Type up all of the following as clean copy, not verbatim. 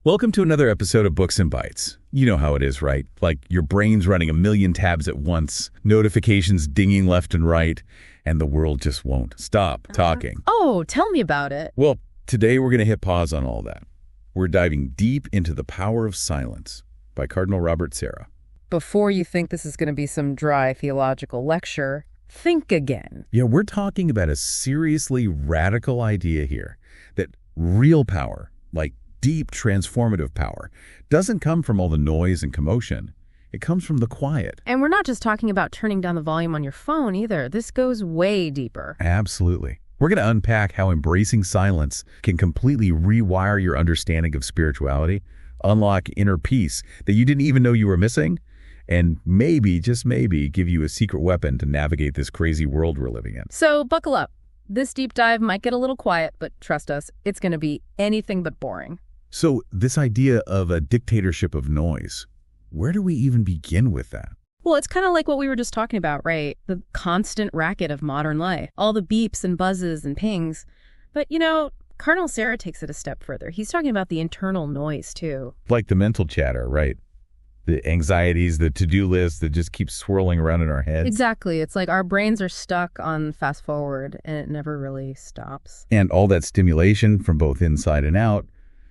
Welcome to another episode of Books and Bytes. You know how it is, right? Like your brain's running a million tabs at once, notifications dinging left and right, and the world just won't stop talking. Oh, tell me about it. Well, today we're going to hit pause on all that. We're diving deep into The Power of Silence by Cardinal Sarah. Before you think this is going to be some dry theological lecture, think again. Yeah, we're talking about a seriously radical idea here, that real power, like deep transformative power, doesn't come from all the noise and commotion. It comes from the quiet. And we're not just talking about turning down the volume on your phone either. This goes way deeper. Absolutely. We're going to unpack how embracing silence can completely rewire your understanding of spirituality, unlock inner peace that you didn't even know you were missing, and maybe, just maybe, give you a secret weapon to navigate this crazy world we're living in. So buckle up. This deep dive might get a little quiet, but trust us, it's going to be anything but boring. So this idea of a dictatorship of noise, where do we even begin with that? Well, it's kind of like what we were just talking about, right? The constant racket of modern life, all the beeps and buzzes and pings. But, Cardinal Sarah takes it a step further. He's talking about the internal noise, too. Like the mental chatter, right? The anxieties, the to-do list that just keeps swirling around in our heads. Exactly. It's like our brains are stuck on fast forward, and it never really stops. And all that stimulation from both inside and out,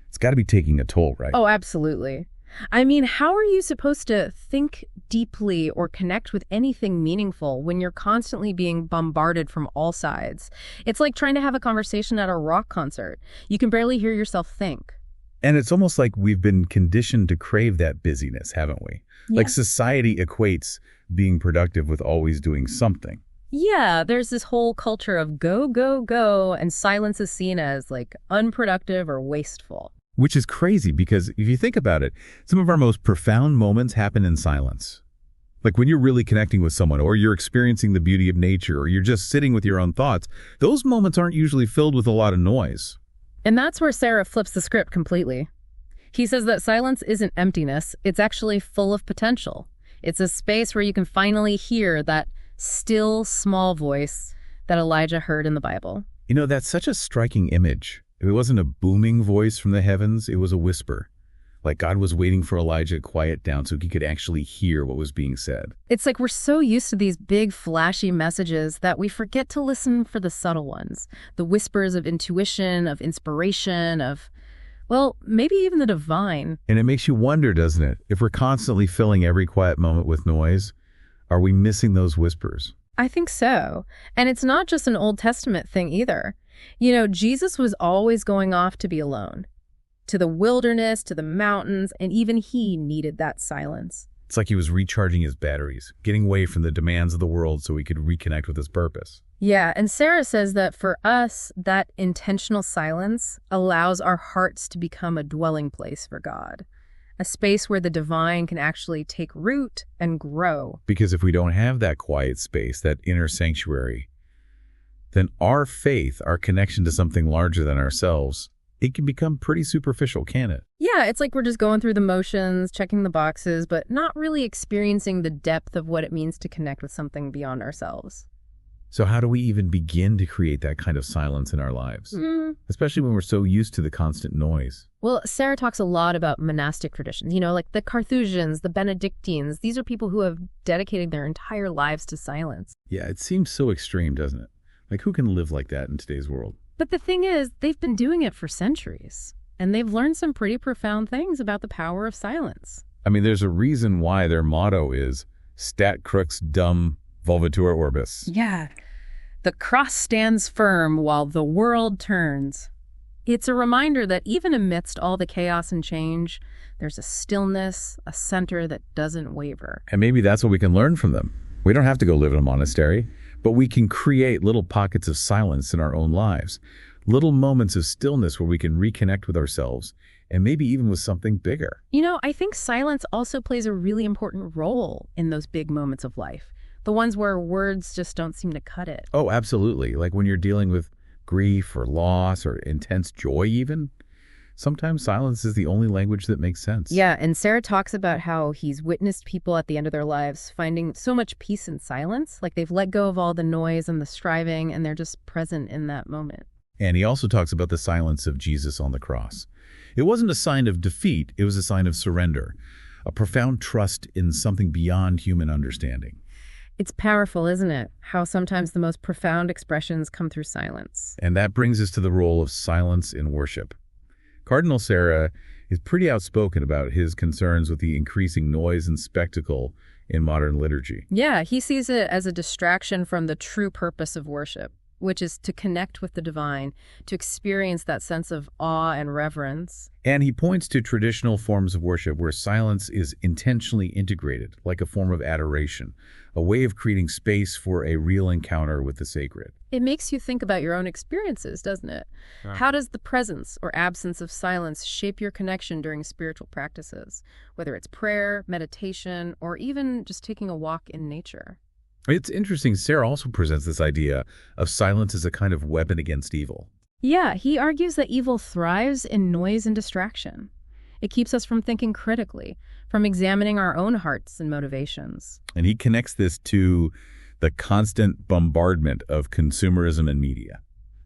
it's got to be taking a toll, right? Oh, absolutely. I mean, how are you supposed to think deeply or connect with anything meaningful when you're constantly being bombarded from all sides? It's like trying to have a conversation at a rock concert. You can barely hear yourself think. And it's almost like we've been conditioned to crave that busyness, haven't we? Yeah. Like society equates being productive with always doing something. Yeah, there's this whole culture of go, go, go, and silence is seen as like unproductive or wasteful. Which is crazy because if you think about it, some of our most profound moments happen in silence. Like when you're really connecting with someone, or you're experiencing the beauty of nature, or you're just sitting with your own thoughts, those moments aren't usually filled with a lot of noise. And that's where Sarah flips the script completely. He says that silence isn't emptiness, it's actually full of potential. It's a space where you can finally hear that still, small voice that Elijah heard in the Bible. That's such a striking image. It wasn't a booming voice from the heavens, it was a whisper. Like God was waiting for Elijah to quiet down so he could actually hear what was being said. It's like we're so used to these big, flashy messages that we forget to listen for the subtle ones. The whispers of intuition, of inspiration, of, well, maybe even the divine. And it makes you wonder, doesn't it? If we're constantly filling every quiet moment with noise, are we missing those whispers? I think so. And it's not just an Old Testament thing either. Jesus was always going off to be alone. To the wilderness, to the mountains, and even he needed that silence. It's like he was recharging his batteries, getting away from the demands of the world so he could reconnect with his purpose. Yeah, and Sarah says that for us, that intentional silence allows our hearts to become a dwelling place for God. A space where the divine can actually take root and grow. Because if we don't have that quiet space, that inner sanctuary, then our faith, our connection to something larger than ourselves, it can become pretty superficial, can't it? Yeah, it's like we're just going through the motions, checking the boxes, but not really experiencing the depth of what it means to connect with something beyond ourselves. So how do we even begin to create that kind of silence in our lives? Especially when we're so used to the constant noise. Well, Sarah talks a lot about monastic traditions, like the Carthusians, the Benedictines. These are people who have dedicated their entire lives to silence. Yeah, it seems so extreme, doesn't it? Like, who can live like that in today's world? But the thing is, they've been doing it for centuries, and they've learned some pretty profound things about the power of silence. I mean, there's a reason why their motto is Stat Crux Dum Volvitur Orbis. Yeah. The cross stands firm while the world turns. It's a reminder that even amidst all the chaos and change, there's a stillness, a center that doesn't waver. And maybe that's what we can learn from them. We don't have to go live in a monastery, but we can create little pockets of silence in our own lives, little moments of stillness where we can reconnect with ourselves and maybe even with something bigger. I think silence also plays a really important role in those big moments of life, the ones where words just don't seem to cut it. Oh, absolutely. Like when you're dealing with grief or loss or intense joy even. Sometimes silence is the only language that makes sense. Yeah, and Sarah talks about how he's witnessed people at the end of their lives finding so much peace in silence, like they've let go of all the noise and the striving, and they're just present in that moment. And he also talks about the silence of Jesus on the cross. It wasn't a sign of defeat, it was a sign of surrender, a profound trust in something beyond human understanding. It's powerful, isn't it? How sometimes the most profound expressions come through silence. And that brings us to the role of silence in worship. Cardinal Sarah is pretty outspoken about his concerns with the increasing noise and spectacle in modern liturgy. Yeah, he sees it as a distraction from the true purpose of worship, which is to connect with the divine, to experience that sense of awe and reverence. And he points to traditional forms of worship where silence is intentionally integrated, like a form of adoration, a way of creating space for a real encounter with the sacred. It makes you think about your own experiences, doesn't it? Yeah. How does the presence or absence of silence shape your connection during spiritual practices, whether it's prayer, meditation, or even just taking a walk in nature? It's interesting, Sarah also presents this idea of silence as a kind of weapon against evil. Yeah, he argues that evil thrives in noise and distraction. It keeps us from thinking critically, from examining our own hearts and motivations. And he connects this to the constant bombardment of consumerism and media.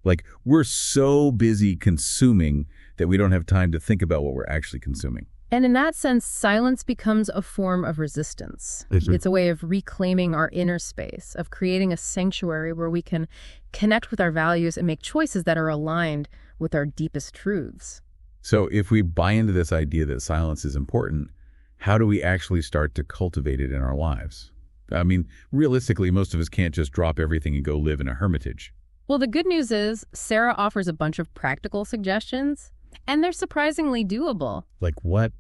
Like, we're so busy consuming that we don't have time to think about what we're actually consuming. And in that sense, silence becomes a form of resistance. It's a way of reclaiming our inner space, of creating a sanctuary where we can connect with our values and make choices that are aligned with our deepest truths. So if we buy into this idea that silence is important, how do we actually start to cultivate it in our lives? I mean, realistically, most of us can't just drop everything and go live in a hermitage. Well, the good news is Sarah offers a bunch of practical suggestions, and they're surprisingly doable. Like what?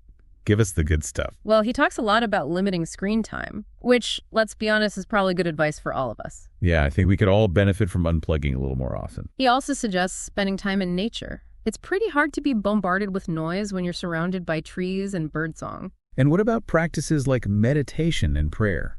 Give us the good stuff. Well, he talks a lot about limiting screen time, which, let's be honest, is probably good advice for all of us. Yeah, I think we could all benefit from unplugging a little more often. He also suggests spending time in nature. It's pretty hard to be bombarded with noise when you're surrounded by trees and birdsong. And what about practices like meditation and prayer?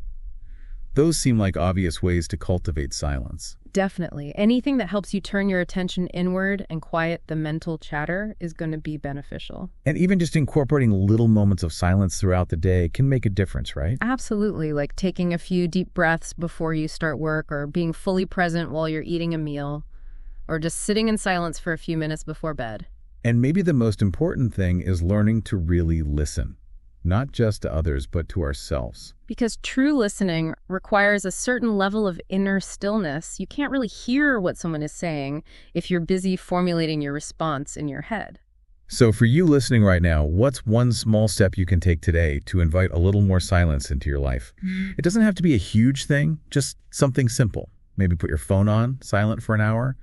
Those seem like obvious ways to cultivate silence. Definitely. Anything that helps you turn your attention inward and quiet the mental chatter is going to be beneficial. And even just incorporating little moments of silence throughout the day can make a difference, right? Absolutely. Like taking a few deep breaths before you start work, or being fully present while you're eating a meal, or just sitting in silence for a few minutes before bed. And maybe the most important thing is learning to really listen. Not just to others, but to ourselves. Because true listening requires a certain level of inner stillness. You can't really hear what someone is saying if you're busy formulating your response in your head. So for you listening right now, what's one small step you can take today to invite a little more silence into your life? It doesn't have to be a huge thing, just something simple. Maybe put your phone on silent for an hour,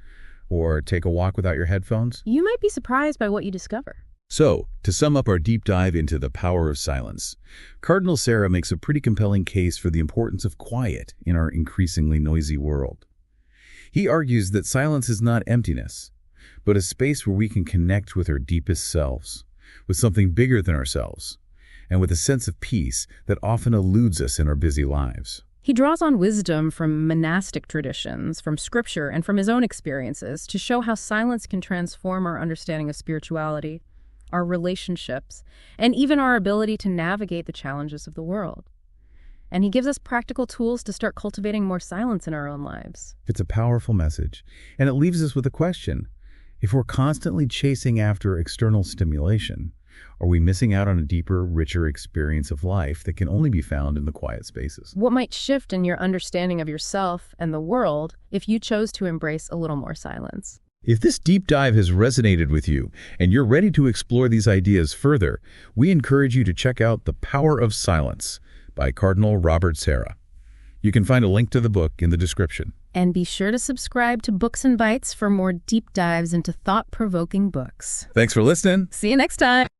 or take a walk without your headphones. You might be surprised by what you discover. So, to sum up our deep dive into the power of silence, Cardinal Sarah makes a pretty compelling case for the importance of quiet in our increasingly noisy world. He argues that silence is not emptiness, but a space where we can connect with our deepest selves, with something bigger than ourselves, and with a sense of peace that often eludes us in our busy lives. He draws on wisdom from monastic traditions, from scripture, and from his own experiences to show how silence can transform our understanding of spirituality, our relationships, and even our ability to navigate the challenges of the world. And he gives us practical tools to start cultivating more silence in our own lives. It's a powerful message, and it leaves us with a question. If we're constantly chasing after external stimulation, are we missing out on a deeper, richer experience of life that can only be found in the quiet spaces? What might shift in your understanding of yourself and the world if you chose to embrace a little more silence? If this deep dive has resonated with you and you're ready to explore these ideas further, we encourage you to check out The Power of Silence by Cardinal Robert Sarah. You can find a link to the book in the description. And be sure to subscribe to Books and Bytes for more deep dives into thought-provoking books. Thanks for listening. See you next time.